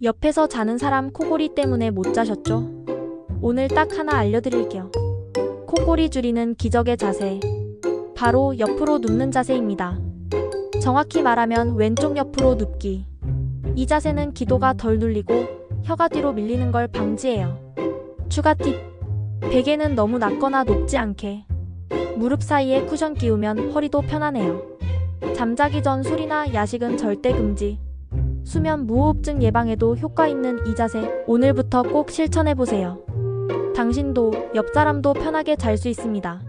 옆에서 자는 사람 코골이 때문에 못 자셨죠? 오늘 딱 하나 알려드릴게요. 코골이 줄이는 기적의 자세. 바로 옆으로 눕는 자세입니다. 정확히 말하면 왼쪽 옆으로 눕기. 이 자세는 기도가 덜 눌리고 혀가 뒤로 밀리는 걸 방지해요. 추가 팁. 베개는 너무 낮거나 높지 않게. 무릎 사이에 쿠션 끼우면 허리도 편하네요. 잠자기 전 술이나 야식은 절대 금지. 수면 무호흡증 예방에도 효과 있는 이 자세, 오늘부터 꼭 실천해보세요. 당신도 옆 사람도 편하게 잘 수 있습니다.